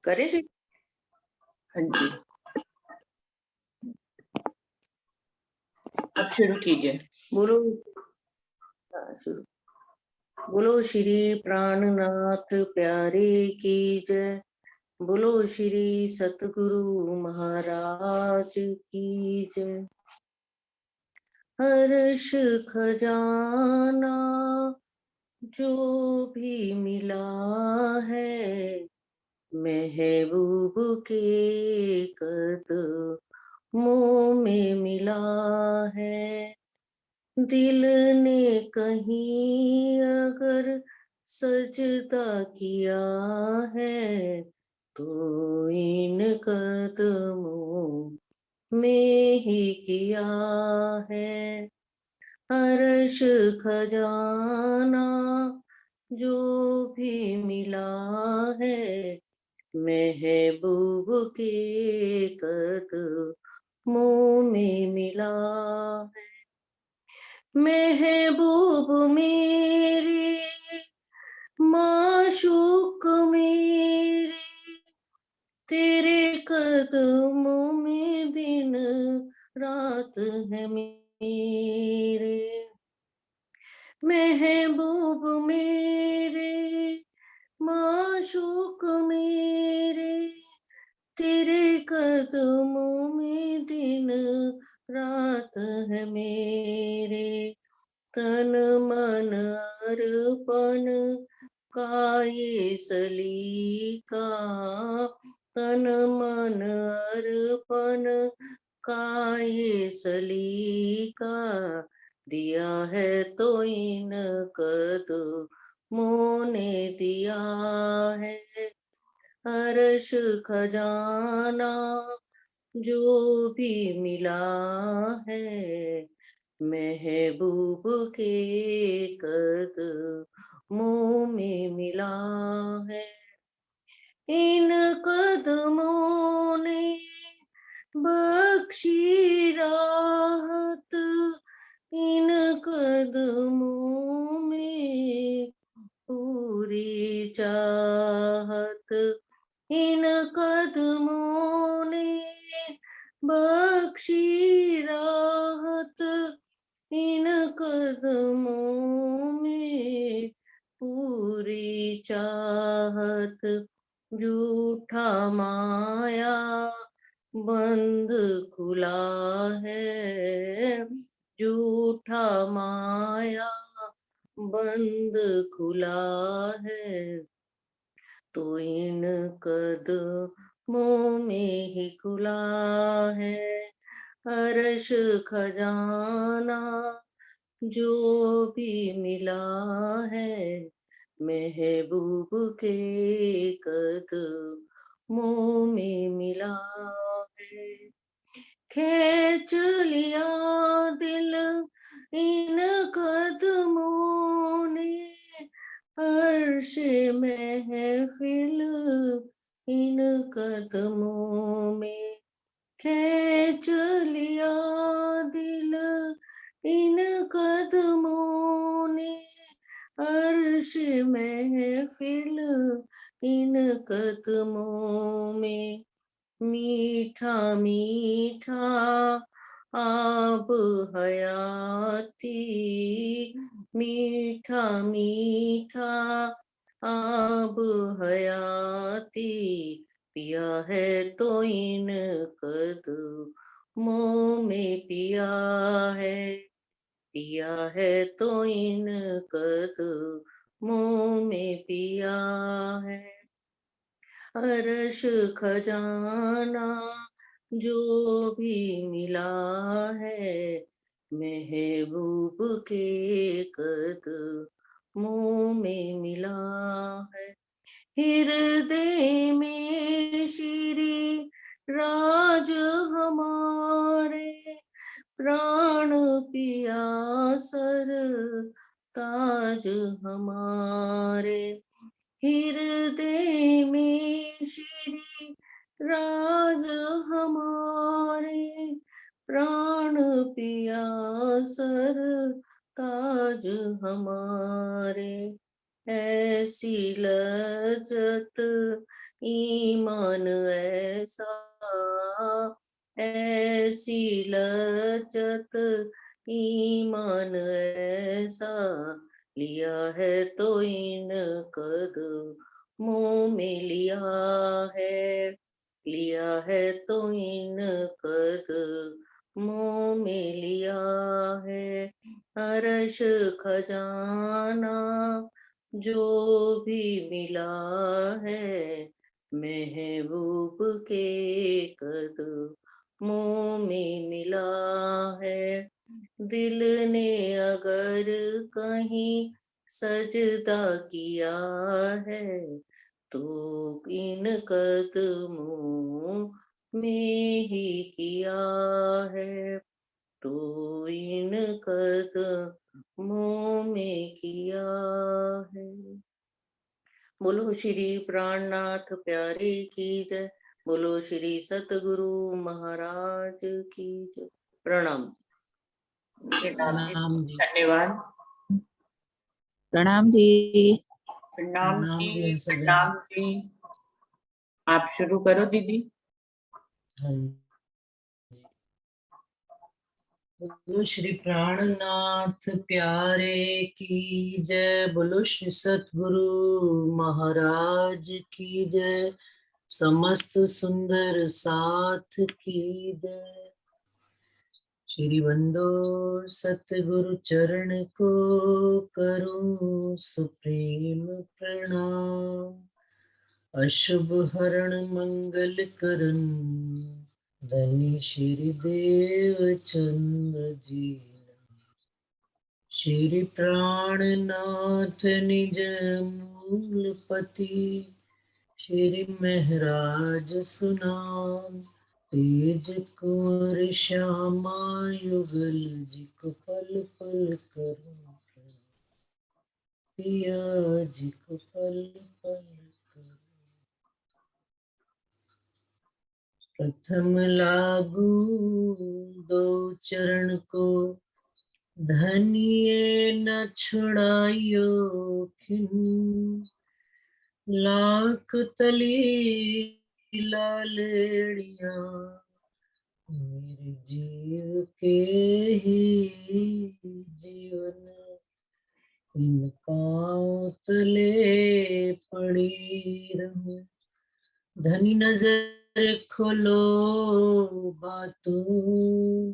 करे जी। हाँ जी, अब शुरू कीजिए। बोलो। शुरू। बोलो श्री प्राणनाथ प्यारे की जय। बोलो श्री सतगुरु महाराज की जय। हर्ष खजाना जो भी मिला है, महबूब के कदमों में मिला है। दिल ने कहीं अगर सजदा किया है, तो इन कदमों में ही किया है। अर्श खजाना जो भी मिला है, महबूब के कदमों में मिला है। महबूब मेरे, माशूक मेरे, तेरे कदमों में दिन रात है मेरे। महबूब मेरे, माशूक मेरे, तेरे कदमों में दिन रात है मेरे। तन मन अर्पण का ये सलीका, तन मन अर्पण का ये सलीका, दिया है तो इन कदमों ने दिया है। अर्श खजाना जो भी मिला है, महबूब के कदमों में मिला है। इन कदमों ने बख्शी राहत, इन कदमों में पूरी चाहत। इन कदमों ने बख्शी राहत, इन कदमों में पूरी चाहत। झूठा माया बंद खुला है, झूठा माया बंद खुला है, तो इन कदमों में ही खुला है। अर्श खजाना जो भी मिला है, महबूब के कदमों में मिला है। खींच लिया दिल इन कदमों ने, अर्श महफिल इन कदमों में। खींच लिया दिल इन कदमों ने, अर्श महफिल इन कदमों में। मीठा मीठा आब हयाती, मीठा मीठा आब हयाती, पिया है तो इन कदमों में पिया है, पिया है तो इन कदमों में पिया है। अर्श खजाना जो भी मिला है, महबूब के कदमों में मिला है। हृदय में श्री राज हमारे, प्राण पिया सर ताज हमारे। हृदय में श्री राज हमारे, प्राण पिया सर ताज हमारे। ऐसी लज्जत ईमान ऐसा, ऐसी लचत, ईमान ऐसा, लिया है तो इन कदमों में लिया है, लिया है तो इन कदमों में लिया है। अर्श खजाना जो भी मिला है, महबूब के कदमों में मिला है। दिल ने अगर कहीं सजदा किया है, तो इन कदमों में ही किया है, तो इन कदमों में किया है। बोलो श्री प्राणनाथ प्यारे की जय, बोलो श्री सतगुरु महाराज की जय। प्रणाम। प्रणाम जी। धन्यवाद। प्रणाम जी। प्रणाम प्रणाम जी, जी सभी। प्रणाम जी। आप शुरू करो दीदी। हाँ जी। बोलो श्री प्राणनाथ प्यारे की जय, बोलो श्री सतगुरु महाराज की जय, समस्त सुंदर साथ की जय। श्री बंदो सतगुरु चरण को करूं सुप्रीम प्रणाम, अशुभ हरण मंगल करन, धनी श्री देव चंद्र जी। श्री प्राणनाथ निज मूलपति, श्री महराज सुनाम, तेज कुंवर श्यामा युगल जी को पल पल करूं, पिया जी को पल पल करूं। प्रथम लागू दो चरण को, धनिये न छुड़ाइयो खिन, लाख तली लालेड़िया, मेरे जीव के ही जीवन, इन पाँव तले पड़ी रहूं। धनी नजर खोलो बातों,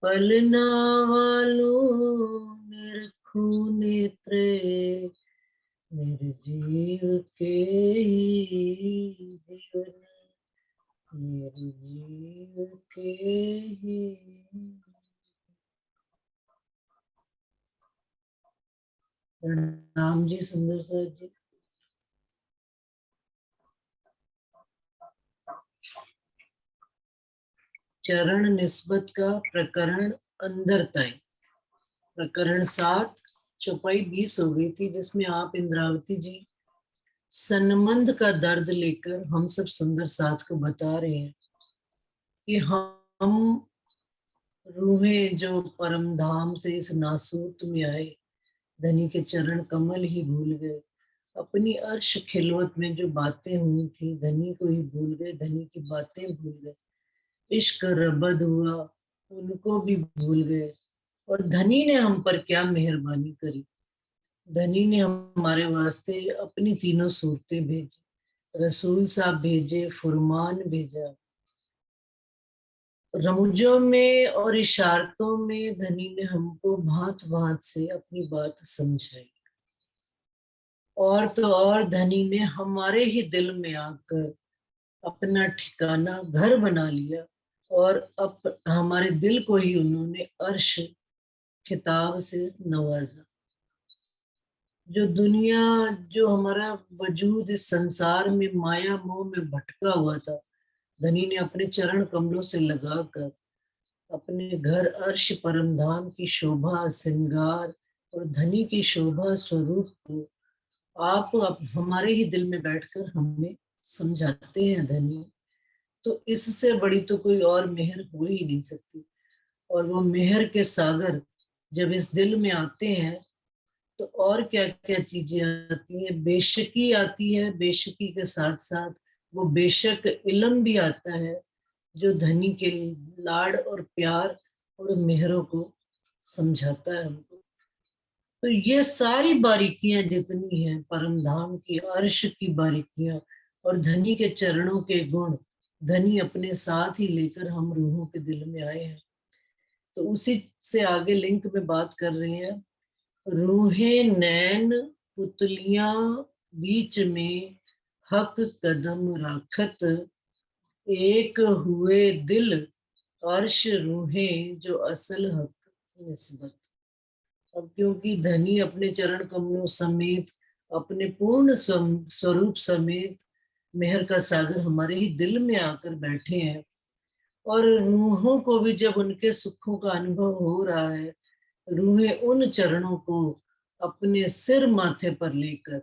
पलना वालों निरखो नेत्रे, मेरे जीव के ही जीवन, मेरे जीव के ही। प्रणाम जी सुंदर सर जी। चरण निस्बत का प्रकरण अंदर तय, प्रकरण 7, चौपाई 20 हो गई थी, जिसमें आप इंद्रावती जी संबंध का दर्द लेकर हम सब सुंदर साथ को बता रहे हैं कि हम रूहें जो परम धाम से इस नासूत में आए, धनी के चरण कमल ही भूल गए, अपनी अर्श खिलवत में जो बातें हुई थी धनी को ही भूल गए, धनी की बातें भूल गए, इश्क रबद हुआ उनको भी भूल गए। और धनी ने हम पर क्या मेहरबानी करी, धनी ने हमारे वास्ते अपनी तीनों सूरतें भेजी, रसूल साहब भेजे, फुरमान भेजा, रमूजों में और इशारतों में धनी ने हमको भांत भांत से अपनी बात समझाई। और तो और धनी ने हमारे ही दिल में आकर अपना ठिकाना घर बना लिया, और अब हमारे दिल को ही उन्होंने अर्श खिताब से नवाजा। जो दुनिया, जो हमारा वजूद इस संसार में माया मोह में भटका हुआ था, धनी ने अपने चरण कमलों से लगाकर अपने घर अर्श परमधाम की शोभा श्रृंगार और धनी की शोभा स्वरूप को आप हमारे ही दिल में बैठकर हमें समझाते हैं धनी। तो इससे बड़ी तो कोई और मेहर हो ही नहीं सकती। और वो मेहर के सागर जब इस दिल में आते हैं तो और क्या क्या चीजें आती हैं, बेशकी आती है, बेशकी के साथ साथ वो बेशक इल्म भी आता है जो धनी के लाड और प्यार और मेहरों को समझाता है हमको। तो ये सारी बारीकियां जितनी हैं परम धाम की, अर्श की बारीकियां और धनी के चरणों के गुण, धनी अपने साथ ही लेकर हम रूहों के दिल में आए हैं। तो उसी से आगे लिंक में बात कर रहे हैं, रूहे नैन पुतलियां बीच में हक कदम राखत, एक हुए दिल अर्श रूहें जो असल हक निस्बत। अब क्योंकि धनी अपने चरण कमलों समेत, अपने पूर्ण स्वरूप समेत मेहर का सागर हमारे ही दिल में आकर बैठे हैं, और रूहों को भी जब उनके सुखों का अनुभव हो रहा है, रूहें उन चरणों को अपने सिर माथे पर लेकर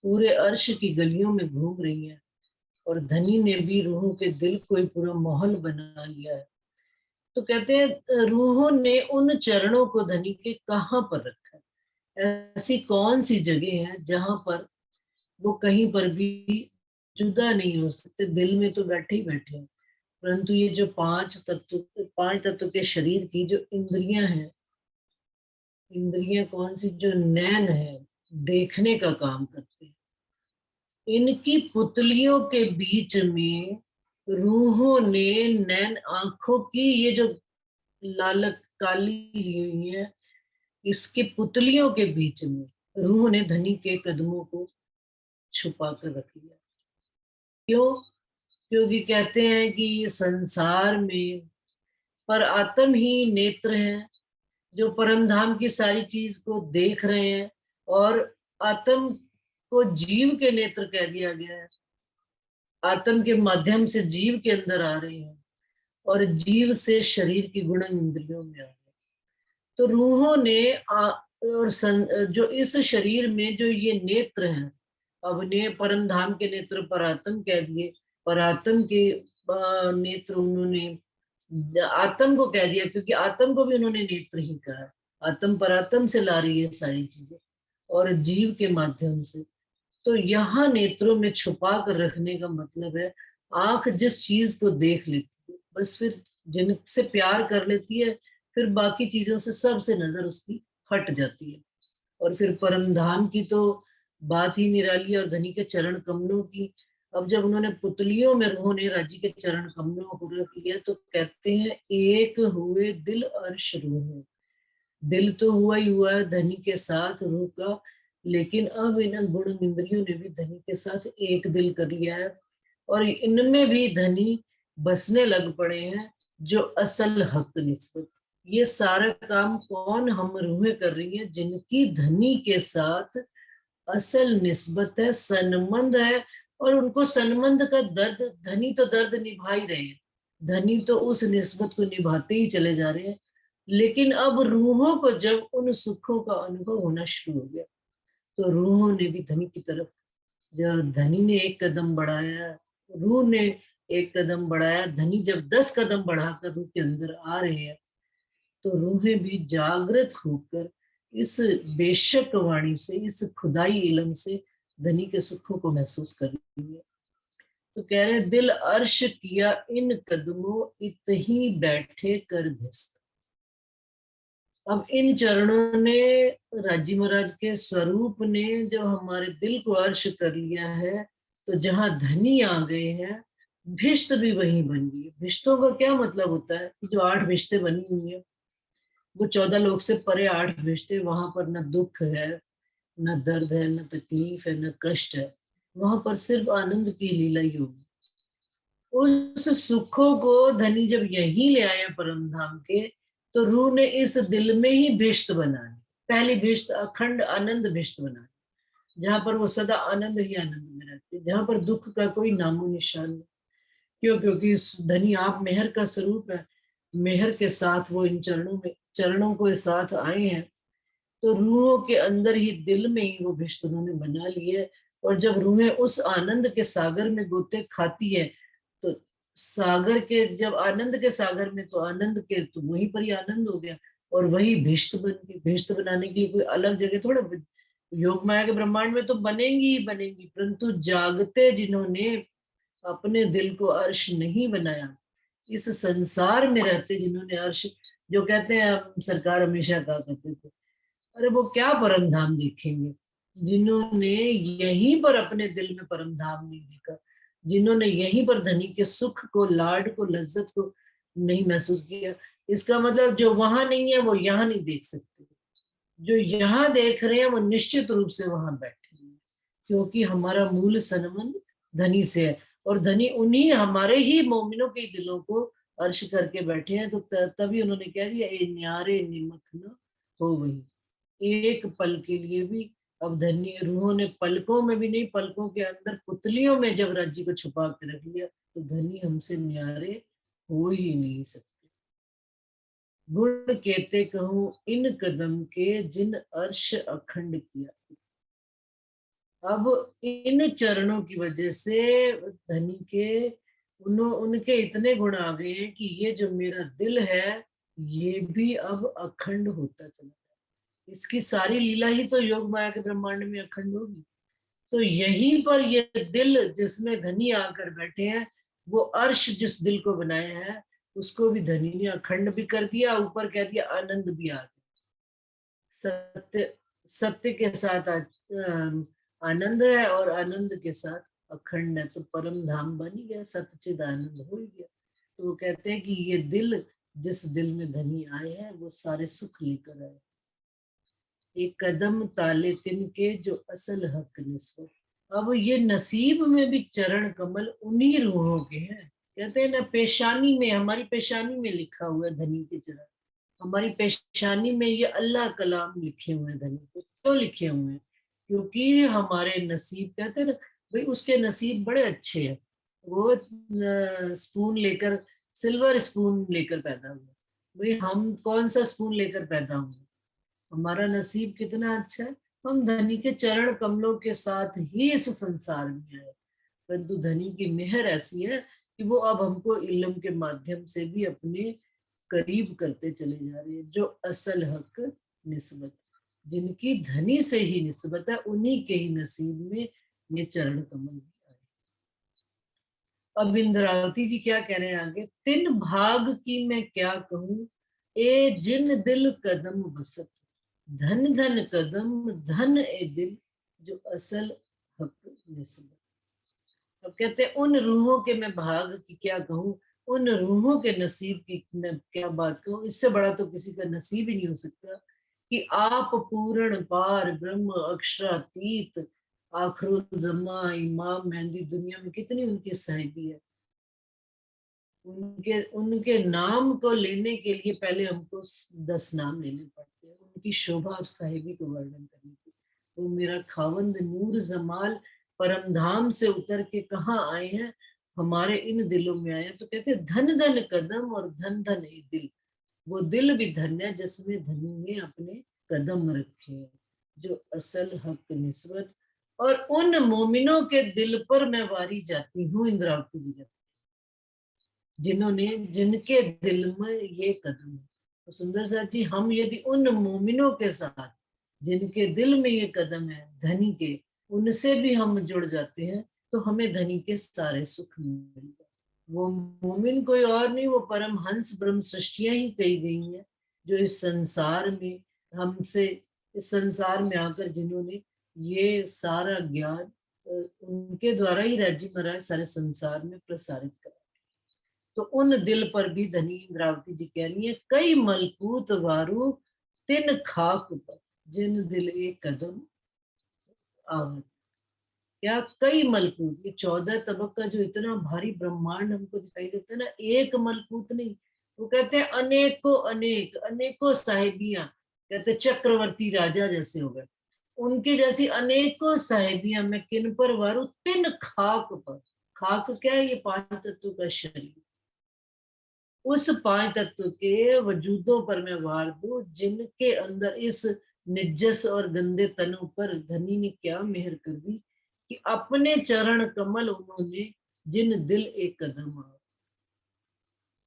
पूरे अर्श की गलियों में घूम रही हैं, और धनी ने भी रूहों के दिल को ही पूरा महल बना लिया है। तो कहते हैं रूहों ने उन चरणों को धनी के कहाँ पर रखा है, ऐसी कौन सी जगह है जहां पर वो कहीं पर भी जुदा नहीं हो सकते, दिल में तो बैठे ही बैठे हैं। परंतु ये जो पांच तत्व के शरीर की जो इंद्रियां हैं, इंद्रियां कौन सी, जो नैन है, देखने का काम करते हैं, इनकी पुतलियों के बीच में रूहों ने नैन आंखों की ये जो लालक काली ली हुई है, इसके पुतलियों के बीच में रूह ने धनी के कदमों को छुपा कर रख लिया। क्यों? क्योंकि कहते हैं कि संसार में पर आत्म ही नेत्र है जो परम धाम की सारी चीज को देख रहे हैं, और आत्म को जीव के नेत्र कह दिया गया है। आत्म के माध्यम से जीव के अंदर आ रहे हैं और जीव से शरीर की गुणन इंद्रियों में आ रहे हैं। तो रूहों ने जो इस शरीर में जो ये नेत्र हैं, अब ने परम धाम के नेत्र परात्म कह दिए, परात्म के नेत्र उन्होंने आत्म को कह दिया, क्योंकि आत्म को भी उन्होंने नेत्र ही कहा। आत्म परात्म से ला रही है सारी चीजें और जीव के माध्यम से। तो यहाँ नेत्रों में छुपा कर रखने का मतलब है आंख जिस चीज को देख लेती है, बस फिर जिनसे प्यार कर लेती है, फिर बाकी चीजों से सबसे नजर उसकी हट जाती है। और फिर परम धाम की तो बात ही निराली, और धनी के चरण कमलों की। अब जब उन्होंने पुतलियों में रूहों ने राजी के चरण कमलों को रख लिया, तो कहते हैं एक हुए दिल अर्श रूह। दिल तो हुआ ही हुआ है धनी के साथ रूह का, लेकिन अब इन गुण इंद्रियों ने भी धनी के साथ एक दिल कर लिया है, और इनमें भी धनी बसने लग पड़े हैं जो असल हक निस्बत। ये सारा काम कौन, हम रूहें कर रही हैं जिनकी धनी के साथ असल निस्बत है, संबंध है। और उनको संबंध का दर्द, धनी तो दर्द निभा ही रहे हैं, धनी तो उस निस्बत को निभाते ही चले जा रहे हैं, लेकिन अब रूहों को जब उन सुखों का अनुभव होना शुरू हो गया, तो रूहों ने भी धनी की तरफ, जब धनी ने एक कदम बढ़ाया, रूह ने एक कदम बढ़ाया, धनी जब 10 कदम बढ़ाकर रूह के अंदर आ रहे हैं, तो रूहें भी जागृत होकर इस बेशक वाणी से, इस खुदाई इल्म से धनी के सुखों को महसूस कर रही है। तो कह रहे दिल अर्श किया इन कदमों इत ही बैठे कर भिस्त। अब इन चरणों ने, राजी महाराज के स्वरूप ने जब हमारे दिल को अर्श कर लिया है, तो जहां धनी आ गए हैं, भिष्ट भी वहीं बन गई। भिष्टों का क्या मतलब होता है कि जो 8 भिष्टें बनी हुई है, वो 14 लोग से परे 8 भिष्टें, वहां पर न दुख है, न दर्द है, न तकलीफ है, न कष्ट है, वहां पर सिर्फ आनंद की लीला ही होगी। उस सुखों को धनी जब यहीं ले आया परम धाम के, तो रूह ने इस दिल में ही भिष्ट बना ली। पहली भिष्ट अखंड आनंद भिष्ट बना ली, जहां पर वो सदा आनंद ही आनंद में रहते, जहां पर दुख का कोई नामो निशान नहीं। क्यों? क्योंकि धनी आप मेहर का स्वरूप है, मेहर के साथ वो इन चरणों को साथ आए हैं, तो रूहों के अंदर ही, दिल में ही वो भिष्ट उन्होंने बना लिए। और जब रूहें उस आनंद के सागर में गोते खाती है, तो सागर के, जब आनंद के सागर में, तो आनंद के तो वहीं पर ही आनंद हो गया, और वही भिष्ट बन गई। भिष्ट बनाने के लिए कोई अलग जगह थोड़ा योग माया के ब्रह्मांड में तो बनेंगी ही बनेंगी, परंतु जागते जिन्होंने अपने दिल को अर्श नहीं बनाया, इस संसार में रहते जिन्होंने अर्श, जो कहते हैं सरकार हमेशा कहा करते थे, अरे वो क्या परम धाम देखेंगे जिन्होंने यहीं पर अपने दिल में परम धाम नहीं देखा, जिन्होंने यहीं पर धनी के सुख को, लाड को, लज्जत को नहीं महसूस किया। इसका मतलब जो वहां नहीं है वो यहाँ नहीं देख सकते, जो यहाँ देख रहे हैं वो निश्चित रूप से वहां बैठे हैं, क्योंकि हमारा मूल संबंध धनी से है, और धनी उन्हीं हमारे ही मोमिनों के दिलों को अर्श करके बैठे हैं। तो तभी उन्होंने कह दिया, ए न्यारे निमक न हो वही, एक पल के लिए भी। अब धन्य रूहों ने पलकों में भी नहीं, पलकों के अंदर पुतलियों में जब राज्य को छुपा के रख लिया, तो धनी हमसे न्यारे हो ही नहीं सकते। गुण कहते कहूं इन कदम के जिन अर्श अखंड किया। अब इन चरणों की वजह से धनी के उनके इतने गुण आ गए हैं कि ये जो मेरा दिल है ये भी अब अखंड होता चला जाए। इसकी सारी लीला ही तो योग माया के ब्रह्मांड में अखंड होगी। तो यहीं पर ये दिल जिसमें धनी आकर बैठे हैं, वो अर्श जिस दिल को बनाया है उसको भी धनी ने अखंड भी कर दिया, ऊपर कह दिया आनंद भी आ गया। सत्य सत्य के साथ आनंद है और आनंद के साथ अखंड है, तो परम धाम बन ही गया, सच्चिद आनंद हो ही गया। तो वो कहते हैं कि ये दिल, जिस दिल में धनी आए हैं वो सारे सुख लेकर आए। एक कदम ताले तिनके जो असल हक निस्बत। अब ये नसीब में भी चरण कमल उन्हीं रूहों के हैं। कहते हैं ना, पेशानी में, हमारी पेशानी में लिखा हुआ है धनी के चरण, हमारी पेशानी में ये अल्लाह कलाम लिखे हुए हैं। धनी को क्यों लिखे हुए हैं? क्योंकि हमारे नसीब, कहते हैं ना भाई उसके नसीब बड़े अच्छे हैं, वो स्पून लेकर, सिल्वर स्पून लेकर पैदा हुआ। भाई हम कौन सा स्पून लेकर पैदा हुए? हमारा नसीब कितना अच्छा है, हम धनी के चरण कमलों के साथ ही इस संसार में आए। परंतु धनी की मेहर ऐसी है कि वो अब हमको इल्म के माध्यम से भी अपने करीब करते चले जा रहे हैं। जो असल हक निस्बत, जिनकी धनी से ही निस्बत है, उन्हीं के ही नसीब में ये चरण कमल भी आए। अब इंद्रावती जी क्या कह रहे हैं आगे, तिन भाग की मैं क्या कहूं, ए जिन दिल कदम बसत, धन धन कदम धन ए दिल जो असल हक निस्बत। अब कहते हैं उन रूहों के मैं भाग की क्या कहूं, उन रूहों के नसीब की मैं क्या बात कहूं, इससे बड़ा तो किसी का नसीब ही नहीं हो सकता कि आप पूर्ण पार ब्रह्म अक्षरातीत आखिरो जमा इमाम मेहंदी, दुनिया में कितनी उनकी साहिबी है। उनके उनके नाम को लेने के लिए पहले हमको 10 नाम लेने पड़ते हैं, उनकी शोभा और साहिबी को वर्णन करने के। वो मेरा खावंद नूर जमाल परम धाम से उतर के कहाँ आए हैं, हमारे इन दिलों में आए हैं। तो कहते हैं धन धन कदम और धन धन ये दिल, वो दिल भी धन्य है जिसमें धनी ने अपने कदम रखे हैं, जो असल हक निस्बत। और उन मोमिनों के दिल पर मैं वारी जाती हूँ, इंद्रावती जी कहते, जिन्होंने, जिनके दिल में ये कदम है। तो सुंदर साथ जी, हम यदि उन मोमिनों के साथ जिनके दिल में ये कदम है धनी के, उनसे भी हम जुड़ जाते हैं तो हमें धनी के सारे सुख मिल जाते। वो मोमिन कोई और नहीं, वो परम हंस ब्रह्म सृष्टियां ही कही गई हैं, जो इस संसार में हमसे, इस संसार में आकर जिन्होंने ये सारा ज्ञान उनके द्वारा ही राज्य महाराज सारे संसार में प्रसारित करा। तो उन दिल पर भी धनी इंद्रावती जी कह रही है, कई मलकूत वारू तिन खाक पर जिन दिल एक कदम आवत। क्या कई मलकूत, ये 14 तबक का जो इतना भारी ब्रह्मांड हमको दिखाई देता है ना, एक मलकूत नहीं, वो कहते हैं अनेकों अनेक अनेकों साहिबियां, कहते चक्रवर्ती राजा जैसे हो गए, उनके जैसी अनेकों साहिबियां मैं किन पर वारू, तिन खाक पर। खाक क्या है? ये 5 तत्व का शरीर, उस 5 तत्व के वजूदों पर मैं वार दूं, जिनके अंदर इस निजस और गंदे तनों पर धनी ने क्या मेहर कर दी कि अपने चरण कमल उन्होंने, जिन दिल एक कदम आए,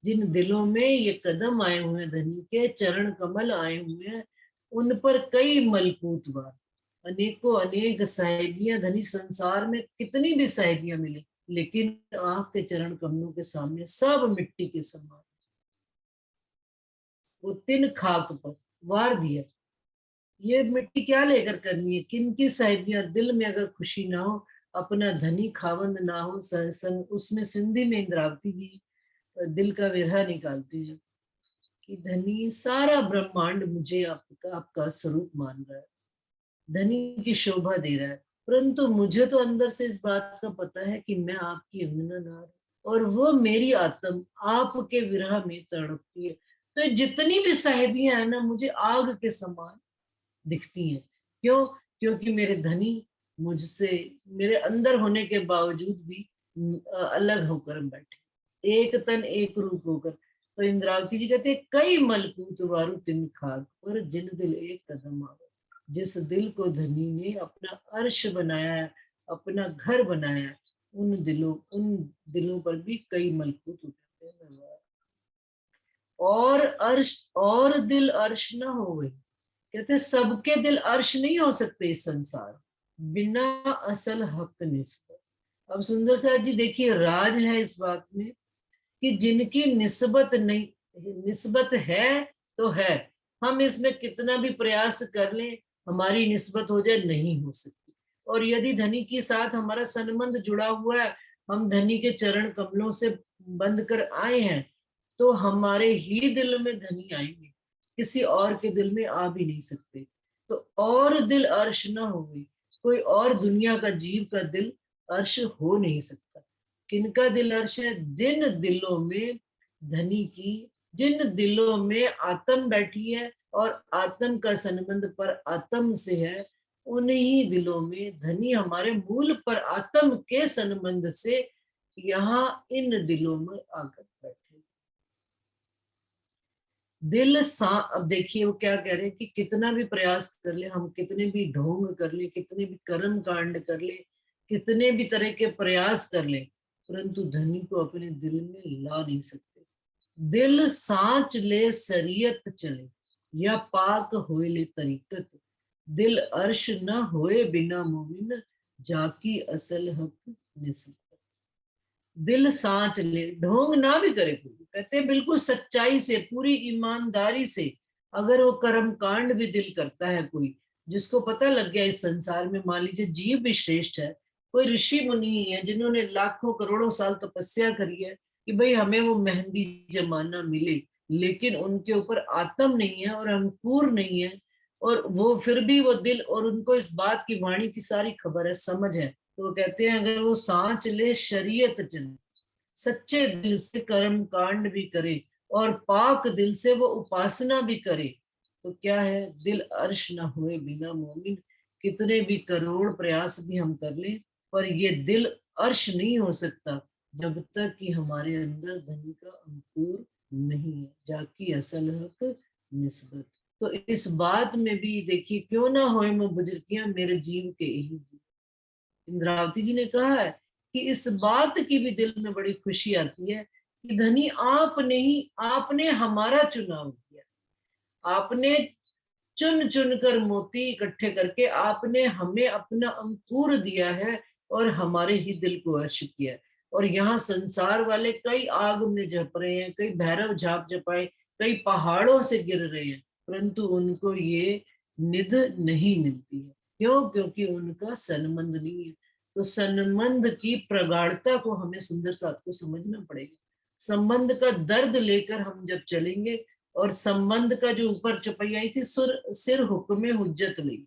जिन दिलों में ये कदम आए हुए धनी के चरण कमल आए हुए हैं, उन पर कई मलकूत वार। अनेकों अनेक साहेबियां धनी संसार में कितनी भी साहेबियां मिले, लेकिन आपके चरण कमलों के सामने सब मिट्टी के समान। वो तिन खाक पर वार दिया, ये मिट्टी क्या लेकर करनी है, किन की साहिबियां। दिल में अगर खुशी ना हो, अपना धनी खावंद ना हो, उसमें सिंधी में इंद्रावती जी दिल का विरहा निकालती है कि धनी सारा ब्रह्मांड मुझे आपका स्वरूप मान रहा है, धनी की शोभा दे रहा है, परंतु मुझे तो अंदर से इस बात का पता है कि मैं आपकी अंगना नार, और वो मेरी आत्म आपके विरह में तड़पती है। तो जितनी भी साहेबियां है ना, मुझे आग के समान दिखती हैं। क्यों? क्योंकि मेरे धनी मुझसे मेरे अंदर होने के बावजूद भी अलग होकर बैठे, एक तन एक रूप होकर। तो इंद्रावती जी कहते हैं, कई मलकूत वारु तिन खाक पर जिन दिल एक कदम आवे। जिस दिल को धनी ने अपना अर्श बनाया है, अपना घर बनाया है, उन दिलों पर भी कई मलकूत उतरते हैं। और अर्श और दिल अर्श ना हो गए। कहते सबके दिल अर्श नहीं हो सकते इस संसार, बिना असल हक निस्बत। अब सुंदर साथ जी देखिए, राज है इस बात में कि जिनकी निस्बत नहीं, निस्बत है तो है, हम इसमें कितना भी प्रयास कर लें हमारी निस्बत हो जाए, नहीं हो सकती। और यदि धनी के साथ हमारा संबंध जुड़ा हुआ है, हम धनी के चरण कमलों से बंध कर आए हैं, तो हमारे ही दिल में धनी आएंगे, किसी और के दिल में आ भी नहीं सकते। तो और दिल अर्श ना हो, कोई और दुनिया का जीव का दिल अर्श हो नहीं सकता। किनका दिल अर्श है? जिन दिलों में धनी की, जिन दिलों में आत्म बैठी है और आत्म का संबंध पर आत्म से है, उन्हीं दिलों में धनी हमारे मूल पर आत्म के संबंध से यहाँ इन दिलों में आकर बैठे। दिल सा अब देखिए वो क्या कह रहे हैं कि कितना भी प्रयास कर ले, हम कितने भी ढोंग कर ले, कितने भी कर्म कांड कर ले, कितने भी तरह के प्रयास कर ले, परंतु धनी को अपने दिल में ला नहीं सकते। दिल सांच ले शरीयत चले, या पाक होए ले तरीकत। दिल अर्श न होए बिना मोमिन, जाकी असल हक निस्बत। दिल सांच ले, ढोंग ना भी करे कोई, कहते बिल्कुल सच्चाई से, पूरी ईमानदारी से अगर वो कर्म कांड भी दिल करता है कोई, जिसको पता लग गया इस संसार में, मान लीजिए जीव भी श्रेष्ठ है, कोई ऋषि मुनि है जिन्होंने लाखों करोड़ों साल तपस्या करी है कि भाई हमें वो मेहंदी जमाना मिले, लेकिन उनके ऊपर आत्म नहीं है और अंकुर नहीं है, और वो फिर भी वो दिल, और उनको इस बात की वाणी की सारी खबर है, समझ है, तो वो कहते हैं अगर वो सांच ले शरीयत चले, सच्चे दिल से कर्म कांड भी करे और पाक दिल से वो उपासना भी करे, तो क्या है, दिल अर्श ना हुए बिना मोमिन। कितने भी करोड़ प्रयास भी हम कर लें, पर ये दिल अर्श नहीं हो सकता जब तक कि हमारे अंदर धनी का अंकुर नहीं है, जाकी असल हक निस्बत। तो इस बात में भी देखिए, क्यों ना होए मैं बुजुर्गियां मेरे जीव के यही जीव। इंद्रावती जी ने कहा है कि इस बात की भी दिल में बड़ी खुशी आती है कि धनी आपने ही, आपने हमारा चुनाव किया, आपने चुन चुन कर मोती इकट्ठे करके आपने हमें अपना अंकुर दिया है और हमारे ही दिल को अर्श किया। और यहाँ संसार वाले कई आग में झप रहे हैं, कई भैरव झाप झपाए, कई पहाड़ों से गिर रहे हैं, परंतु उनको ये निध नहीं मिलती है। क्यों? क्योंकि उनका संबंध नहीं है। तो संबंध की प्रगाढ़ता को हमें सुंदर साथ को समझना पड़ेगा। संबंध का दर्द लेकर हम जब चलेंगे, और संबंध का जो ऊपर चौपाई आई थी, सिर हुक्म हुज्जत ले,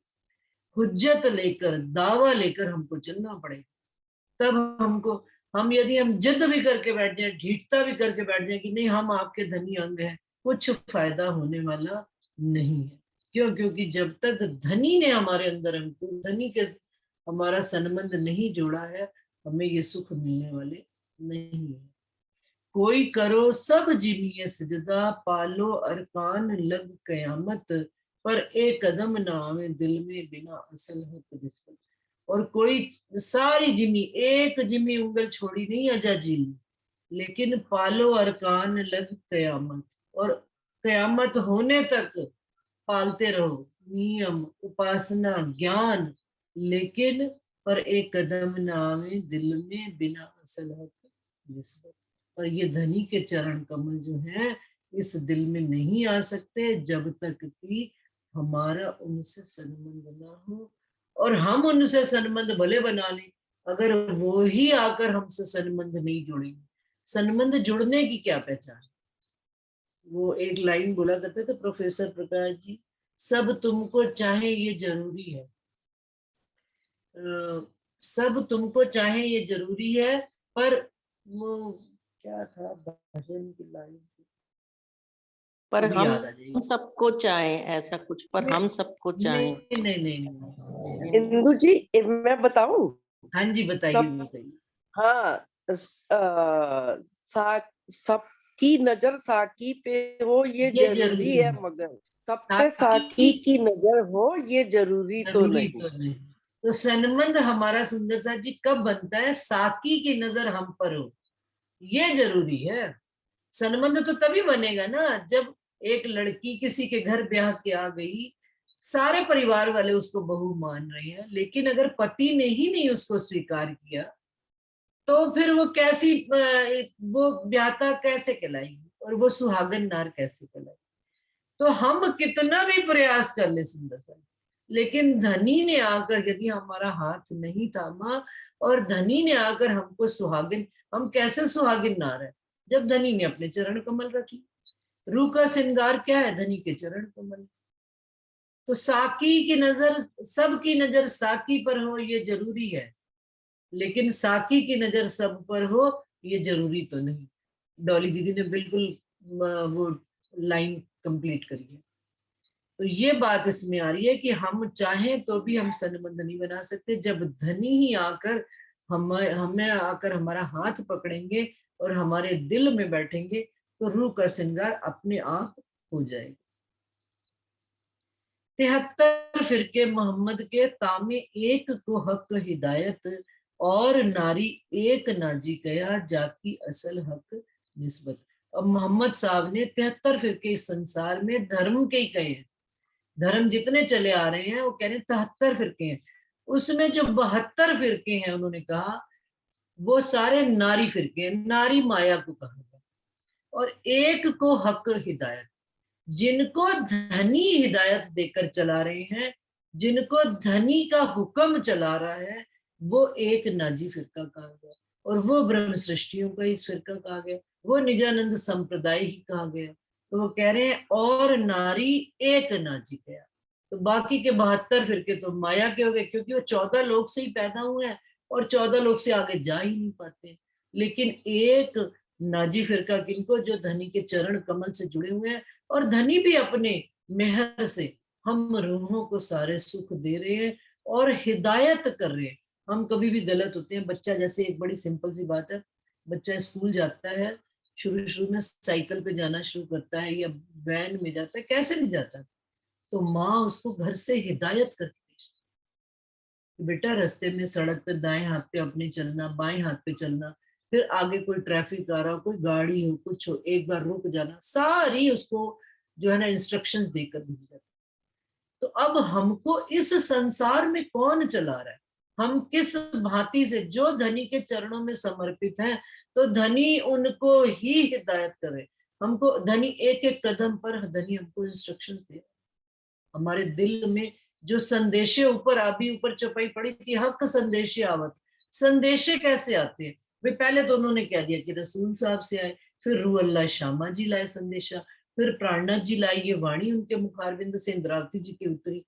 हुज्जत लेकर, दावा लेकर हमको चलना पड़ेगा। तब हमको, हम यदि हम जिद भी करके बैठ जाए, ढीठता भी करके बैठ जाए कि नहीं हम आपके धनी अंग हैं, कुछ फायदा होने वाला नहीं है। क्यों? क्योंकि जब तक धनी ने हमारे अंदर अंकुर, धनी के हमारा संबंध नहीं जोड़ा है, हमें ये सुख मिलने वाले नहीं है। कोई करो सब जिमिये सजदा, पालो अरकान लग कयामत, पर एक कदम ना आवे दिल में बिना असल हक निस्बत। और कोई सारी जिमी, एक जिमी उंगल छोड़ी नहीं अजा झील, लेकिन पालो अरकान लग कयामत, और कयामत होने तक पालते रहो, नियम, उपासना, ज्ञान, लेकिन पर एक कदम न आवे दिल में बिना असल हक निस्बत। पर ये धनी के चरण कमल जो है इस दिल में नहीं आ सकते जब तक कि हमारा उनसे संबंध ना हो। और हम उनसे संबंध भले बना लें, अगर वो ही आकर हमसे संबंध नहीं जुड़ेंगे, संबंध जुड़ने की क्या पहचान। वो एक लाइन बोला करते थे प्रोफेसर प्रकाश जी, सब तुमको चाहे ये जरूरी है, सब तुमको चाहे ये जरूरी है, पर वो क्या था भजन की लाइन, पर अभी हम याद आ जाएगी। सबको चाहें, ऐसा कुछ, पर हम सबको चाहें। नहीं नहीं नहीं, नहीं। इंदु जी मैं बताऊं। हाँ जी बताइए सब बताइए। हाँ सबकी नजर साकी पे हो ये जरूरी है, मगर सब पे साकी की नजर हो ये जरूरी तो नहीं। तो संबंध हमारा सुंदर सा जी कब बनता है, साकी की नजर हम पर हो, ये जरूरी है। संबंध तो तभी बनेगा ना जब एक लड़की किसी के घर ब्याह के आ गई, सारे परिवार वाले उसको बहू मान रहे हैं, लेकिन अगर पति ने ही नहीं उसको स्वीकार किया तो फिर वो कैसी वो ब्याहता कैसे कहलाएगी और वो सुहागन नार कैसे कहलाएगी। तो हम कितना भी प्रयास कर ले सुंदर सा, लेकिन धनी ने आकर यदि हमारा हाथ नहीं थामा और धनी ने आकर हमको सुहागिन, हम कैसे सुहागिन नार है जब धनी ने अपने चरण कमल रखी। रूह का श्रृंगार क्या है, धनी के चरण कमल। तो साकी की नजर, सबकी नजर साकी पर हो ये जरूरी है, लेकिन साकी की नजर सब पर हो ये जरूरी तो नहीं। डॉली दीदी ने बिल्कुल वो लाइन कंप्लीट करी है। तो ये बात इसमें आ रही है कि हम चाहें तो भी हम संबंध नहीं बना सकते, जब धनी ही आकर हमें आकर हमारा हाथ पकड़ेंगे और हमारे दिल में बैठेंगे तो रूह का श्रृंगार अपने आप हो जाएगा। 73 फिरके मोहम्मद के तामे एक को हक हिदायत, और नारी एक नाजी कया जाकी असल हक निस्बत। अब मोहम्मद साहब ने 73 फिरके इस संसार में धर्म के ही कहे हैं, धर्म जितने चले आ रहे हैं वो कह रहे हैं 73 फिरके हैं, उसमें जो 72 फिरके हैं उन्होंने कहा वो सारे नारी फिरके हैं, नारी माया को कहा गया। और एक को हक हिदायत, जिनको धनी हिदायत देकर चला रहे हैं, जिनको धनी का हुक्म चला रहा है, वो एक नाजी फिरका कहा गया, और वो ब्रह्म सृष्टियों का इस फिरका कहा गया, वो निजानंद संप्रदाय ही कहा गया। तो वो कह रहे हैं और नारी एक नाजी गया। तो बाकी के 72 फिरके तो माया के हो गए, क्योंकि वो 14 लोग से ही पैदा हुए हैं और 14 लोग से आगे जा ही नहीं पाते। लेकिन एक नाजी फिरका किनको, जो धनी के चरण कमल से जुड़े हुए हैं, और धनी भी अपने मेहर से हम रूहों को सारे सुख दे रहे हैं और हिदायत कर रहे हैं। हम कभी भी गलत होते हैं, बच्चा, जैसे एक बड़ी सिंपल सी बात है, बच्चा स्कूल जाता है, शुरू शुरू में साइकिल पे जाना शुरू करता है या वैन में जाता है, कैसे भी जाता है, तो माँ उसको घर से हिदायत करके भेजती है, बेटा रास्ते में सड़क पे दाएं हाथ पे अपने चलना, बाएं हाथ पे चलना, फिर आगे कोई ट्रैफिक आ रहा, कोई गाड़ी हो, कुछ हो, एक बार रुक जाना, सारी उसको जो है ना इंस्ट्रक्शंस देकर भेजी जाती। तो अब हमको इस संसार में कौन चला रहा है, हम किस भांति से, जो धनी के चरणों में समर्पित हैं, तो धनी उनको ही हिदायत करे। हमको धनी एक एक कदम पर धनी हमको इंस्ट्रक्शंस दे। हमारे दिल में जो संदेशे ऊपर अभी ऊपर चपाई पड़ी थी, हक संदेशे आवत, संदेशे कैसे आते हैं भाई, पहले तो उन्होंने कह दिया कि रसूल साहब से आए, फिर रूह अल्लाह शामा जी लाए संदेशा, फिर प्राणनाथ जी लाई, ये वाणी उनके मुखारविंद से इंद्रावती जी की उतरी।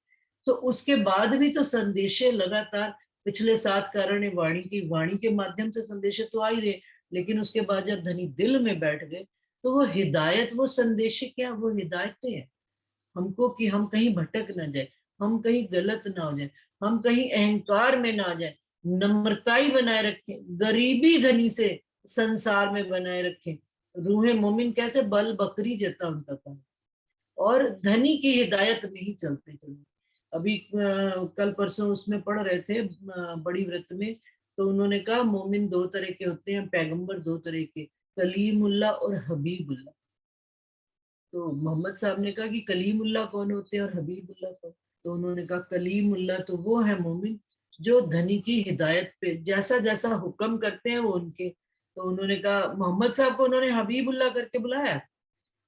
तो उसके बाद भी तो संदेशे लगातार, पिछले 7 कारण वाणी की वाणी के माध्यम से संदेशे तो आ ही रहे, लेकिन उसके बाद जब धनी दिल में बैठ गए तो वो हिदायत, वो संदेशे क्या, वो हिदायतें हैं हमको कि हम कहीं भटक ना जाए, हम कहीं गलत ना हो जाए, हम कहीं अहंकार में ना जाए, नम्रताई बनाए रखें, गरीबी धनी से संसार में बनाए रखें। रूहे मोमिन कैसे बल बकरी जता उनका काम, और धनी की हिदायत में ही चलते चलते। अभी कल परसों उसमें पढ़ रहे थे बड़ी व्रत में, तो उन्होंने कहा मोमिन 2 तरह के होते हैं, पैगंबर 2 तरह के, कलीमुल्लाह और हबीबुल्लाह। तो मोहम्मद साहब ने कहा कि कलीमुल्लाह कौन होते हैं और हबीबुल्लाह कौन। तो उन्होंने कहा कलीमुल्लाह तो वो है मोमिन जो धनी की हिदायत पे जैसा जैसा हुक्म करते हैं वो उनके। तो उन्होंने कहा मोहम्मद साहब को उन्होंने हबीबुल्लाह करके बुलाया।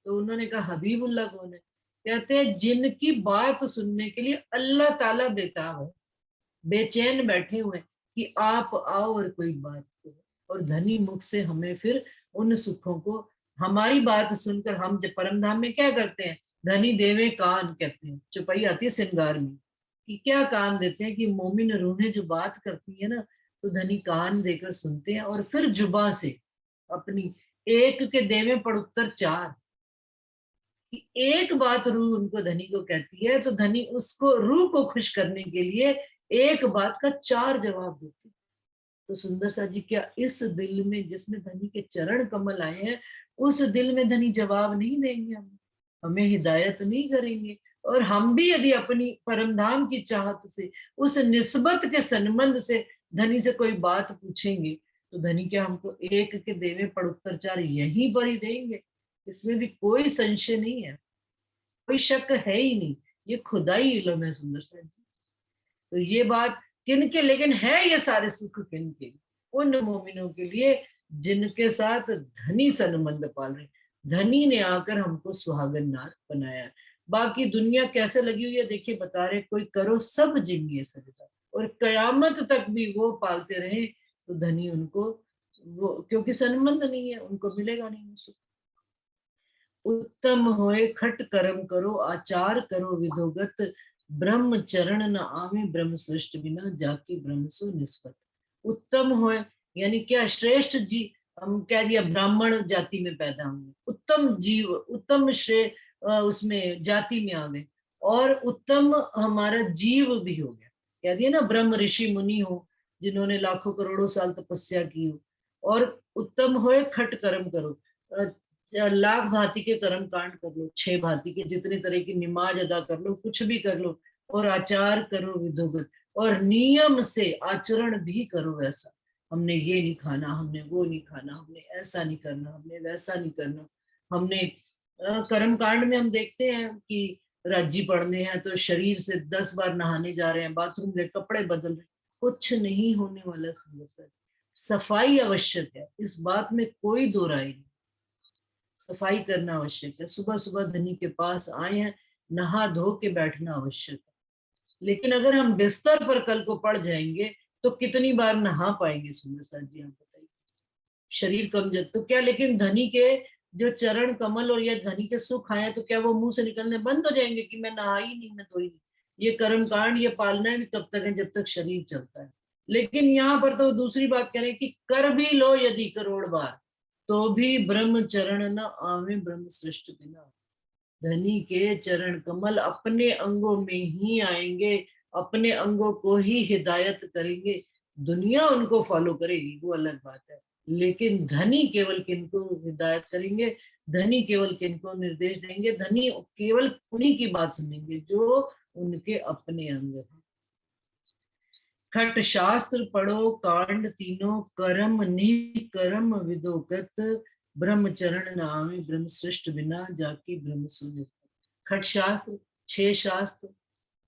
तो उन्होंने कहा हबीबुल्लाह कौन है? कहते हैं जिनकी बात सुनने के लिए अल्लाह ताला बेताब है, बेचैन बैठे हुए हैं कि आप आओ और कोई बात करो। और धनी मुख से हमें फिर उन सुखों को, हमारी बात सुनकर हम जब परम धाम में क्या करते हैं, धनी देवे कान कहते हैं, चौपाई आती है श्रृंगार में कि क्या कान देते हैं कि मोमिन रूहें जो बात करती है ना, तो धनी कान देकर सुनते हैं और फिर जुबा से अपनी एक के देवे पड़ुत्तर चार, कि एक बात रूह उनको धनी को कहती है तो धनी उसको रूह को खुश करने के लिए एक बात का चार जवाब देते हैं। तो सुंदर सा जी क्या इस दिल में जिसमें धनी के चरण कमल आए हैं, उस दिल में धनी जवाब नहीं देंगे, हमें हिदायत नहीं करेंगे? और हम भी यदि अपनी परमधाम की चाहत से उस निस्बत के संबंध से धनी से कोई बात पूछेंगे तो धनी क्या हमको एक के देवे पड़ुत्तर चार यहीं पर ही देंगे? इसमें भी कोई संशय नहीं है, कोई शक है ही नहीं, ये खुदाई इल्म है सुंदर सा जी। तो ये बात किनके, लेकिन है ये सारे सुख किनके? उन मोमिनों के लिए जिनके साथ धनी संबंध पाल रहे। धनी ने आकर हमको सुहागन नार बनाया। बाकी दुनिया कैसे लगी हुई है देखिए, बता रहे कोई करो सब जिम्मे सजदा, और कयामत तक भी वो पालते रहे तो धनी उनको वो, क्योंकि संबंध नहीं है उनको मिलेगा नहीं सुख। उत्तम होए खट कर्म करो आचार करो विधोगत, ब्रह्म चरण न आवे ब्रह्म सृष्ट बिना जाके ब्रह्म सो निस्पत। उत्तम होए यानी क्या, श्रेष्ठ जी, हम कह दिया ब्राह्मण जाति में पैदा होंगे, उत्तम जीव, उत्तम उसमें जाति में आ गए, और उत्तम हमारा जीव भी हो गया, कह दिया ना ब्रह्म ऋषि मुनि हो जिन्होंने लाखों करोड़ों साल तपस्या की हो। और उत्तम होए खट कर्म करो, लाख भांति के कर्म कांड कर लो, 6 भांति के जितने तरह की नमाज अदा कर लो, कुछ भी कर लो, और आचार करो विधोगत, और नियम से आचरण भी करो वैसा, हमने ये नहीं खाना, हमने वो नहीं खाना, हमने ऐसा नहीं करना, हमने वैसा नहीं करना। हमने कर्म कांड में हम देखते हैं कि राज्य पढ़ने हैं तो शरीर से 10 बार नहाने जा रहे हैं, बाथरूम में कपड़े बदल रहे, कुछ नहीं होने वाला सुंदर सा। सफाई आवश्यक है, इस बात में कोई दो राय नहीं, सफाई करना आवश्यक है। सुबह सुबह धनी के पास आए हैं, नहा धो के बैठना आवश्यक है। लेकिन अगर हम बिस्तर पर कल को पड़ जाएंगे तो कितनी बार नहा पाएंगे सुंदर सा जी, आप बताइए। शरीर कमजोर तो क्या, लेकिन धनी के जो चरण कमल और ये धनी के सुख आए तो क्या वो मुंह से निकलने बंद हो जाएंगे कि मैं नहाई नहीं, मैं धोई नहीं? ये कर्म कांड ये पालना भी तब तक है जब तक शरीर चलता है। लेकिन यहाँ पर तो दूसरी बात कह रहे हैं कि कर भी लो यदि करोड़ बार तो भी ब्रह्म चरण न आवे ब्रह्म सृष्ट बिना। धनी के चरण कमल अपने अंगों में ही आएंगे, अपने अंगों को ही हिदायत करेंगे, दुनिया उनको फॉलो करेगी वो अलग बात है, लेकिन धनी केवल किनको हिदायत करेंगे, धनी केवल किनको निर्देश देंगे, धनी केवल उन्हीं की बात सुनेंगे जो उनके अपने अंग हैं। खट शास्त्र पढ़ो कांड तीनों, कर्म निकर्म विदोगत, ब्रह्म चरण नामे ब्रह्म सृष्ट बिना जाके ब्रह्म शून्य। खट शास्त्र 6 शास्त्र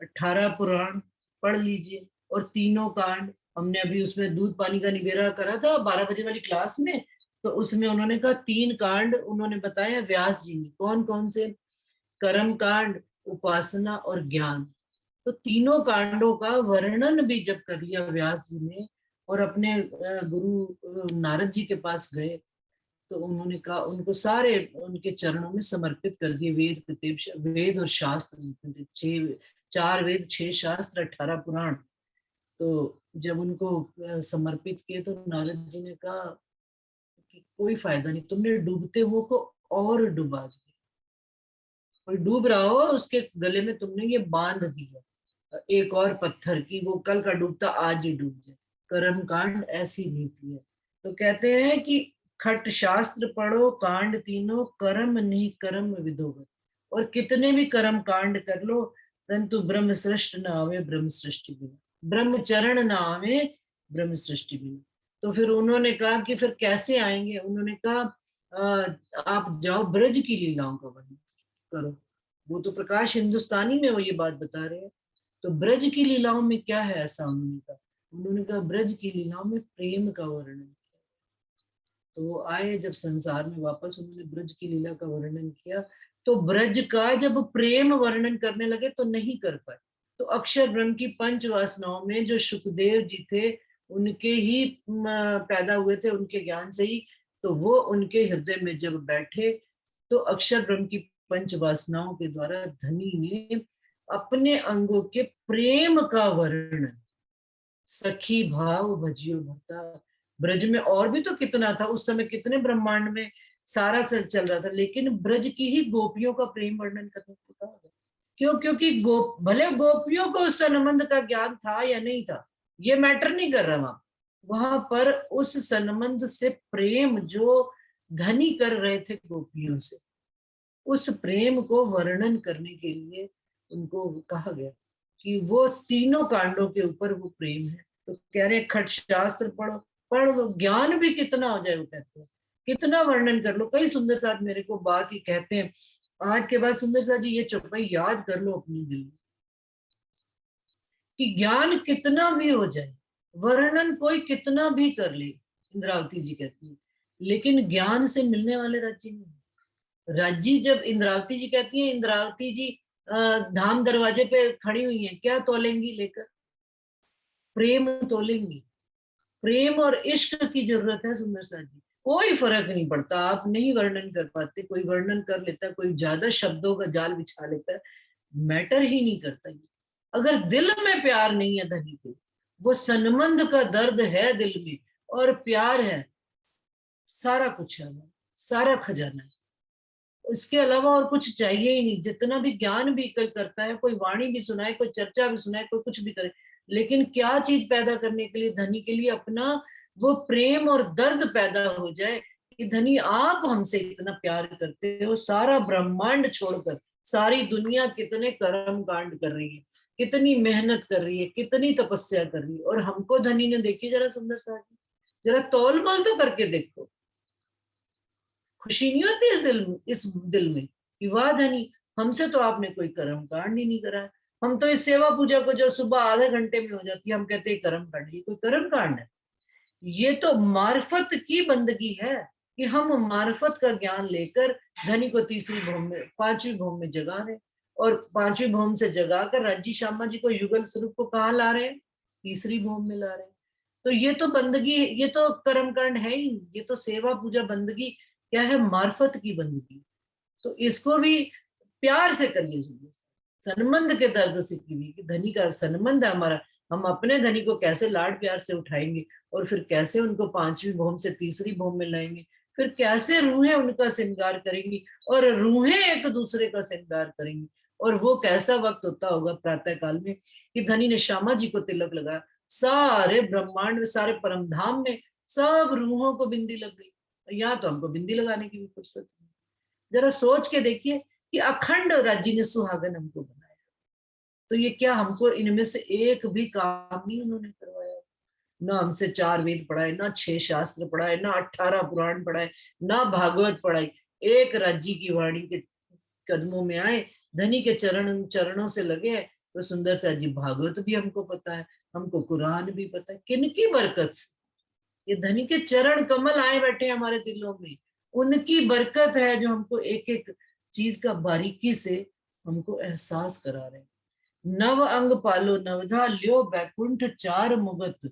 18 पुराण पढ़ लीजिए, और तीनों कांड, हमने अभी उसमें दूध पानी का निबेरा करा था 12 बजे वाली क्लास में, तो उसमें उन्होंने कहा 3 कांड उन्होंने बताया व्यास जी ने, कौन कौन से, कर्म कांड, उपासना और ज्ञान। तो तीनों कांडों का वर्णन भी जब कर लिया व्यास जी ने और अपने गुरु नारद जी के पास गए तो उन्होंने कहा, उनको सारे उनके चरणों में समर्पित कर दिए, वेद और शास्त्र, 4 वेद 6 शास्त्र 18 पुराण। तो जब उनको समर्पित किए तो नारद जी ने कहा कि कोई फायदा नहीं, तुमने डूबते हो को और डुबा दिया, कोई डूब रहा हो उसके गले में तुमने ये बांध दिया एक और पत्थर की, वो कल का डूबता आज ही डूब जाए। कर्म कांड ऐसी नीति है। तो कहते हैं कि खट शास्त्र पढ़ो कांड तीनों, कर्म नहीं कर्म विदोगत, और कितने भी कर्म कांड कर लो परंतु ब्रह्म सृष्ट न आवे ब्रह्म सृष्टि बिना, ब्रह्म चरण न आवे ब्रह्म सृष्टि बिना। तो फिर उन्होंने कहा कि फिर कैसे आएंगे? उन्होंने कहा आप जाओ ब्रज की लीलाओं का वर्णन करो। वो तो प्रकाश हिंदुस्तानी में वो ये बात बता रहे हैं तो ब्रज की लीलाओं में क्या है ऐसा उन्होंने कहा ब्रज की लीलाओं में प्रेम का वर्णन किया। तो वो आए जब संसार में वापस, उन्होंने ब्रज की लीला का वर्णन किया, तो ब्रज का जब प्रेम वर्णन करने लगे तो नहीं कर पाए। तो अक्षर ब्रह्म की पंच वासनाओं में जो सुखदेव जी थे उनके ही पैदा हुए थे, उनके ज्ञान से ही, तो वो उनके हृदय में जब बैठे तो अक्षर ब्रह्म की पंच वासनाओं के द्वारा धनी ने अपने अंगों के प्रेम का वर्णन, सखी भाव भजियो भरता। ब्रज में और भी तो कितना था उस समय, कितने ब्रह्मांड में सारा चल रहा था, लेकिन ब्रज की ही गोपियों का प्रेम वर्णन करने को कहा गया। क्यों? क्योंकि भले गोपियों को उस संबंध का ज्ञान था या नहीं था, ये मैटर नहीं कर रहा वहां पर उस संबंध से प्रेम जो धनी कर रहे थे गोपियों से, उस प्रेम को वर्णन करने के लिए उनको कहा गया कि वो तीनों कांडों के ऊपर वो प्रेम है। तो कह रहे खट शास्त्र पढ़ लो, ज्ञान भी कितना हो जाए, वो कहते हैं कितना वर्णन कर लो। कई सुंदर साथ मेरे को बात ही कहते हैं, आज के बाद सुंदर साथ जी ये चौपाई याद कर लो अपने दिल में कि ज्ञान कितना भी हो जाए, वर्णन कोई कितना भी कर ले, इंद्रावती जी कहती है, लेकिन ज्ञान से मिलने वाले राज्य नहीं। राज्य जब इंद्रावती जी कहती है, इंद्रावती जी धाम दरवाजे पे खड़ी हुई हैं, क्या तोलेंगी लेकर? प्रेम तोलेंगी। प्रेम और इश्क की जरूरत है सुंदर साथ जी, कोई फर्क नहीं पड़ता। आप नहीं वर्णन कर पाते, कोई वर्णन कर लेता है, कोई ज्यादा शब्दों का जाल बिछा लेता है, मैटर ही नहीं करता ये। अगर दिल में प्यार नहीं है धनी के, वो संबंध का दर्द है दिल में और प्यार है, सारा कुछ है, सारा खजाना है। इसके अलावा और कुछ चाहिए ही नहीं। जितना भी ज्ञान भी कोई करता है, कोई वाणी भी सुनाए, कोई चर्चा भी सुनाए, कोई कुछ भी करे, लेकिन क्या चीज पैदा करने के लिए? धनी के लिए अपना वो प्रेम और दर्द पैदा हो जाए कि धनी आप हमसे इतना प्यार करते हो, सारा ब्रह्मांड छोड़कर सारी दुनिया कितने कर्म कांड कर रही है, कितनी मेहनत कर रही है, कितनी तपस्या कर रही है, और हमको धनी ने देखिए जरा सुंदर सा, जरा तौल मोल तो करके देखो। खुशी नहीं होती इस दिल में कि वाह धनी, हमसे तो आपने कोई कर्म कांड ही नहीं करा। हम तो इस सेवा पूजा को जो सुबह आधे घंटे में हो जाती है, हम कहते हैं कर्म कांड। ये कोई कर्म कांड है? ये तो मार्फत की बंदगी है कि हम मार्फत का ज्ञान लेकर धनी को तीसरी भौम में, पांचवी भौम में जगा रहे, और पांचवी भौम से जगाकर राज्य श्यामा जी को युगल स्वरूप को कहाँ ला रहे हैं? तीसरी भौम में ला रहे हैं। तो ये तो बंदगी, ये तो कर्म कांड है ही, ये तो सेवा पूजा बंदगी क्या है? मार्फत की बंदगी। तो इसको भी प्यार से करिए, संबंध के दर्द से कीजिए कि धनी का संबंध है हमारा, हम अपने धनी को कैसे लाड प्यार से उठाएंगे, और फिर कैसे उनको पांचवी भौम से तीसरी भौम में लाएंगे, फिर कैसे रूहें उनका श्रृंगार करेंगी और रूहें एक दूसरे का श्रृंगार करेंगी। और वो कैसा वक्त होता होगा प्रातः काल में कि धनी ने श्यामा जी को तिलक लगाया, सारे ब्रह्मांड में, सारे परमधाम में सब रूहों को बिंदी लग गई। यहाँ तो हमको बिंदी लगाने की भी फुर्सत नहीं। जरा सोच के देखिए कि अखंड राज्य ने सुहागन हमको बनाया, तो ये क्या हमको इनमें से एक भी काम नहीं उन्होंने करवाया? ना हमसे 4 वेद पढ़ाए, ना 6 शास्त्र पढ़ाए, ना 18 पुराण पढ़ाए, ना भागवत पढ़ाई। एक राज्य की वाणी के कदमों में आए, धनी के चरणों से लगे। तो सुंदर सा जी भागवत भी हमको पता है, हमको कुरान भी पता है। किनकी बरकत से? ये धनी के चरण कमल आए बैठे हमारे दिलों में, उनकी बरकत है जो हमको एक एक चीज का बारीकी से हमको एहसास करा रहे हैं। नव अंग पालो नवधा ल्यो बैकुंठ 4 मुगत,